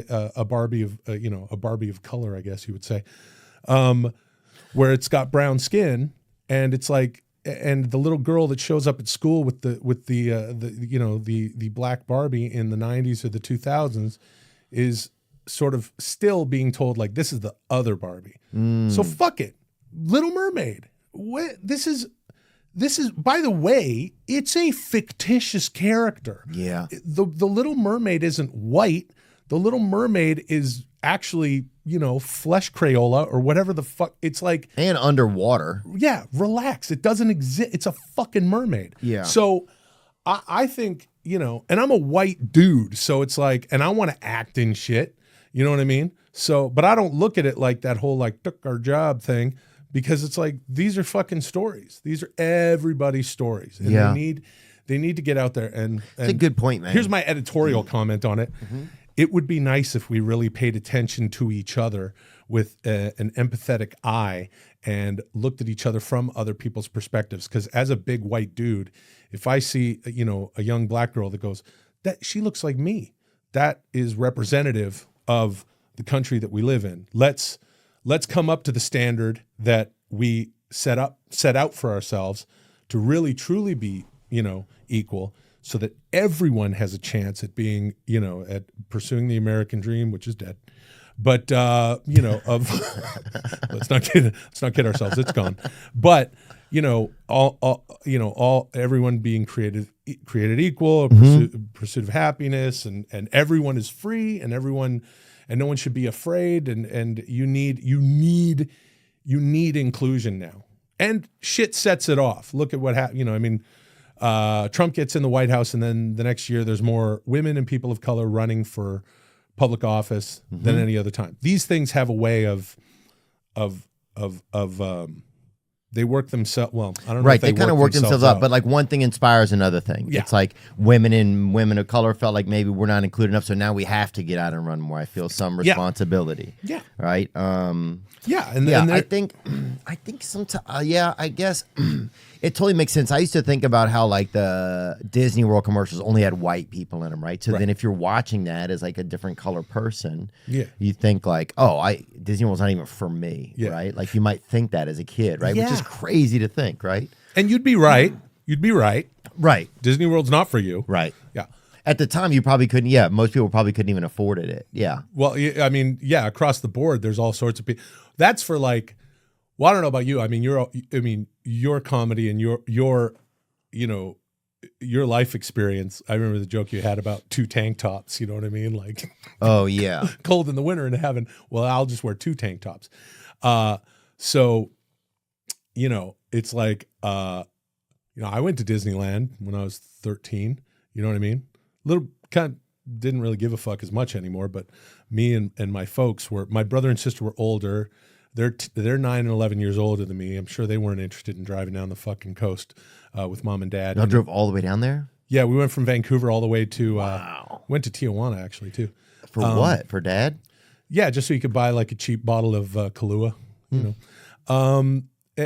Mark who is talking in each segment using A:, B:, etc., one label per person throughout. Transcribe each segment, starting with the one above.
A: a Barbie of a Barbie of color, I guess you would say, where it's got brown skin, and it's like, and the little girl that shows up at school with the black Barbie in the 90s or the 2000s is sort of still being told like, this is the other Barbie. So fuck it. Little Mermaid. This is, by the way, it's a fictitious character.
B: Yeah.
A: The Little Mermaid isn't white. The Little Mermaid is actually, flesh Crayola or whatever the fuck. It's like.
B: And underwater.
A: Yeah, relax. It doesn't exist. It's a fucking mermaid.
B: Yeah.
A: So I think, and I'm a white dude. So it's like, and I want to act in shit. You know what I mean? So, but I don't look at it like that whole like took our job thing, because it's like, these are fucking stories. These are everybody's stories. And they need to get out there. And
B: it's a good point, man.
A: Here's my editorial comment on it. It would be nice if we really paid attention to each other with an empathetic eye and looked at each other from other people's perspectives. Because as a big white dude, if I see, a young black girl that goes, that she looks like me, that is representative of the country that we live in. Let's come up to the standard that we set out for ourselves to really truly be, equal, so that everyone has a chance at being, at pursuing the American dream, which is dead. But let's not kid ourselves. It's gone. But everyone being created equal, pursuit of happiness, and everyone is free, and no one should be afraid, and you need inclusion now. And shit sets it off. Look at what happened. Trump gets in the White House, and then the next year there's more women and people of color running for public office than any other time. These things have a way of they work themselves. Well, I don't know.
B: Right, they kind of work themselves up, but like one thing inspires another thing. Yeah. It's like women of color felt like maybe we're not included enough, so now we have to get out and run more. I feel some responsibility.
A: Yeah.
B: Right.
A: I
B: think sometimes. I guess it totally makes sense. I used to think about how like the Disney World commercials only had white people in them, right? So then if you're watching that as like a different color person, you think like, Disney World's not even for me, right? Like you might think that as a kid, right? Which is crazy to think, right?
A: And you'd be right.
B: Right.
A: Disney World's not for you.
B: Right.
A: Yeah.
B: At the time, you probably couldn't. Yeah, most people probably couldn't even afford it. Yeah.
A: Well, I mean, across the board, there's all sorts of people. That's for like. Well, I don't know about you. I mean, your comedy and your life experience. I remember the joke you had about 2 tank tops. You know what I mean? Like,
B: oh yeah,
A: cold in the winter and having. Well, I'll just wear 2 tank tops. So, it's like, I went to Disneyland when I was 13. You know what I mean? Little kind of didn't really give a fuck as much anymore. But me and my folks my brother and sister were older. They're 9 and 11 years older than me. I'm sure they weren't interested in driving down the fucking coast with mom and dad.
B: Y'all drove all the way down there?
A: Yeah, we went from Vancouver all the way to went to Tijuana actually too.
B: For what? For dad?
A: Yeah, just so you could buy like a cheap bottle of Kahlua. You know,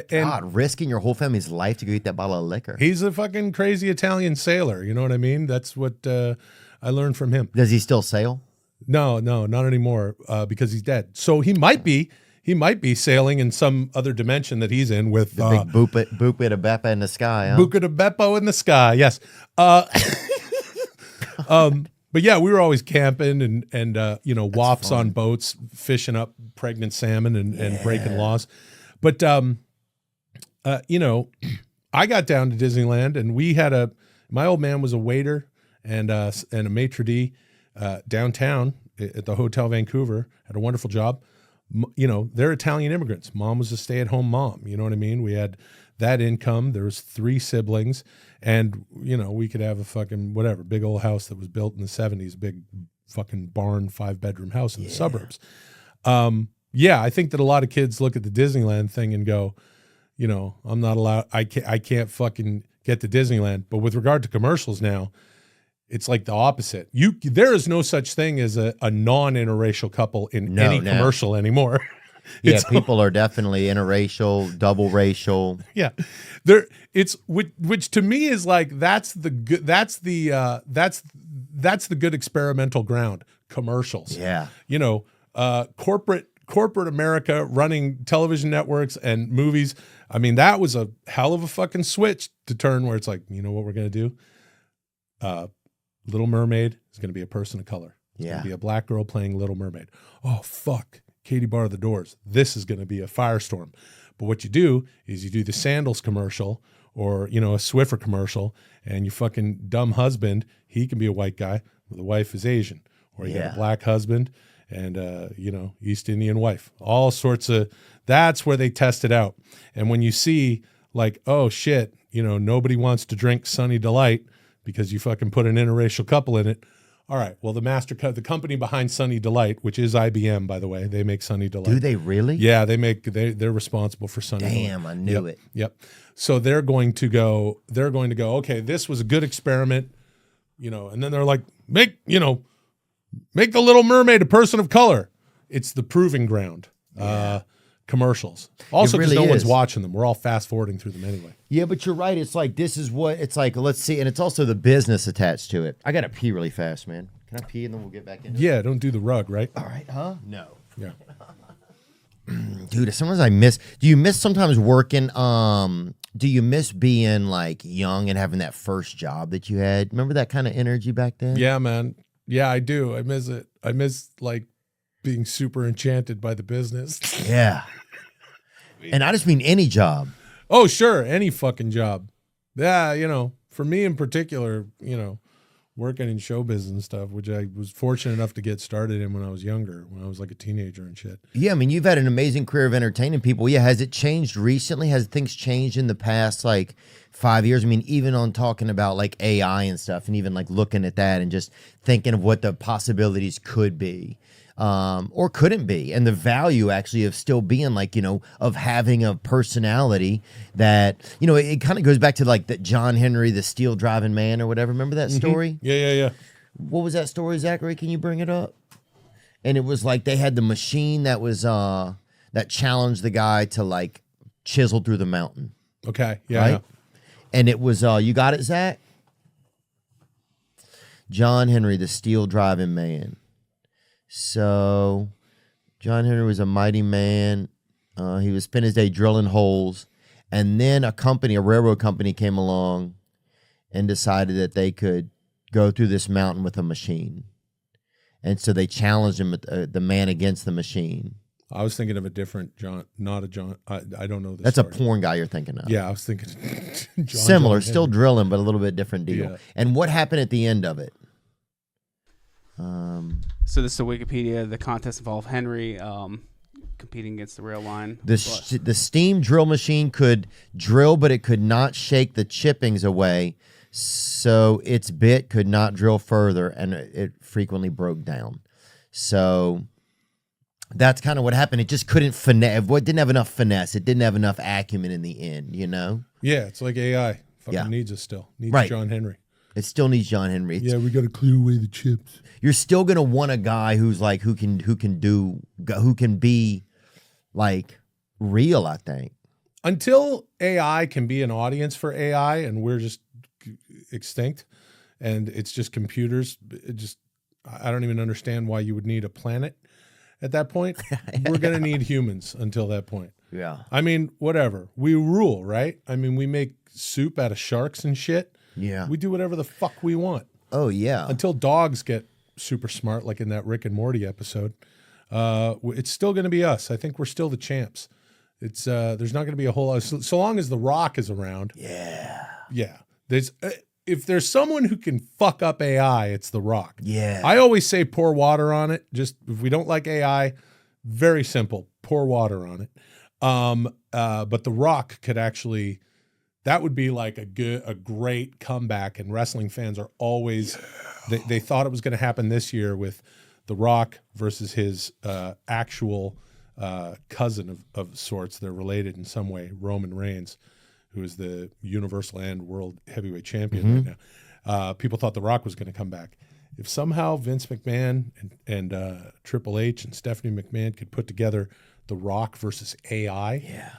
B: God, risking your whole family's life to go get that bottle of liquor.
A: He's a fucking crazy Italian sailor. You know what I mean? That's what I learned from him.
B: Does he still sail?
A: No, not anymore because he's dead. So he might be sailing in some other dimension that he's in with
B: the big Buca de Beppo in the sky. Huh?
A: Buca de Beppo in the sky. Yes. But yeah, we were always camping and wops on boats, fishing up pregnant salmon and breaking laws. But I got down to Disneyland and we had my old man was a waiter and a maitre d' downtown at the Hotel Vancouver. Had a wonderful job. They're Italian immigrants. Mom was a stay-at-home mom. You know what I mean? We had that income. There was 3 siblings, and we could have a fucking whatever big old house that was built in the 70s, big fucking barn 5-bedroom house in the suburbs. I think that a lot of kids look at the Disneyland thing and go, I'm not allowed. I can't fucking get to Disneyland. But with regard to commercials now, it's like the opposite. There is no such thing as a non-interracial couple in any commercial anymore.
B: People are definitely interracial, double racial.
A: Yeah, which to me is like that's the good experimental ground. commercials.
B: Yeah.
A: You know, corporate America running television networks and movies. I mean, that was a hell of a fucking switch to turn where it's like, you know what we're going to do? Little Mermaid is going to be a person of color. It's going to be a black girl playing Little Mermaid. Oh, fuck. Katie bar the doors. This is going to be a firestorm. But what you do is you do the sandals commercial or, you know, a Swiffer commercial, and your fucking dumb husband, he can be a white guy, but the wife is Asian. Or you got a black husband and, you know, East Indian wife. All sorts of, that's where they test it out. And when you see like, oh shit, you know, nobody wants to drink Sunny Delight because you fucking put an interracial couple in it. All right, well, the company behind Sunny Delight, which is IBM, by the way, they make Sunny Delight.
B: Do they really?
A: Yeah, they're responsible for Sunny Delight.
B: Damn, I knew it.
A: Yep. So they're going to go, okay, this was a good experiment, you know, and then they're like, make the Little Mermaid a person of color. It's the proving ground. Commercials. Also, because
B: really
A: no one's
B: is.
A: watching them. We're all fast forwarding through them anyway.
B: Yeah, but you're right. It's like, this is what it's like. Let's see. And it's also the business attached to it. I got to pee really fast, man. Can I pee and then we'll get back into it?
A: Yeah, don't do the rug, right?
B: All right, huh? No.
A: Yeah.
B: Dude, sometimes I miss. Do you miss sometimes working? Do you miss being like young and having that first job that you had? Remember that kind of energy back then?
A: Yeah, man. Yeah, I do. I miss it. I miss like being super enchanted by the business.
B: Yeah. And I just mean any job.
A: Oh, sure. Any fucking job. Yeah, you know, for me in particular, you know, working in show business and stuff, which I was fortunate enough to get started in when I was younger, when I was like a teenager and shit.
B: Yeah, I mean, you've had an amazing career of entertaining people. Yeah, has it changed recently? Has things changed in the past, like, 5 years? I mean, even on talking about, like, AI and stuff, and even, like, looking at that and just thinking of what the possibilities could be. Or couldn't be, and the value actually of still being like, you know, of having a personality that, you know, it kind of goes back to like that John Henry, the steel driving man or whatever. Remember that story?
A: Yeah.
B: What was that story, Zachary? Can you bring it up? And it was like they had the machine that was that challenged the guy to like chisel through the mountain.
A: Okay. Yeah.
B: Right?
A: Yeah.
B: And it was you got it, Zach? John Henry, the steel driving man. So, John Henry was a mighty man. He would spend his day drilling holes. And then a railroad company came along and decided that they could go through this mountain with a machine. And so they challenged him, the man against the machine.
A: I was thinking of a different John, not a John. I don't know this.
B: That's
A: story.
B: a porn guy you're thinking of.
A: Yeah, I was thinking
B: Similar,
A: John
B: still
A: Henry.
B: drilling, but a little bit different deal.
A: Yeah.
B: And what happened at the end of it?
C: So this is a Wikipedia. The contest involved Henry competing against the rail line.
B: The steam drill machine could drill, but it could not shake the chippings away, so its bit could not drill further, and it frequently broke down. So that's kind of what happened. It just couldn't finesse. It didn't have enough finesse. It didn't have enough acumen in the end, you know?
A: Yeah, it's like AI. Fucking
B: Yeah.
A: needs us still. Needs
B: Right.
A: John Henry.
B: It still needs John Henry.
A: Yeah, we got to clear away the chips.
B: You're still gonna want a guy who's like who can be like real, I think.
A: Until AI can be an audience for AI and we're just extinct and it's just computers, I don't even understand why you would need a planet at that point. We're going to need humans until that point.
B: Yeah.
A: I mean, whatever. We rule, right? I mean, we make soup out of sharks and shit.
B: Yeah.
A: We do whatever the fuck we want.
B: Oh yeah.
A: Until dogs get super smart, like in that Rick and Morty episode. It's still going to be us. I think we're still the champs. It's there's not going to be a whole lot. So long as The Rock is around.
B: Yeah.
A: Yeah. If there's someone who can fuck up AI, it's The Rock.
B: Yeah.
A: I always say pour water on it. Just if we don't like AI, very simple, pour water on it. But The Rock could actually, that would be like a great comeback. And wrestling fans are always, they thought it was going to happen this year with The Rock versus his actual cousin of sorts. They're related in some way, Roman Reigns, who is the Universal and World Heavyweight Champion right now. People thought The Rock was going to come back. If somehow Vince McMahon and Triple H and Stephanie McMahon could put together The Rock versus AI,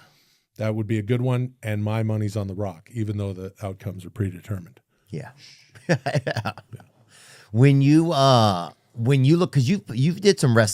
A: that would be a good one. And my money's on The Rock, even though the outcomes are predetermined.
B: Yeah. When you when you look, because you did some wrestling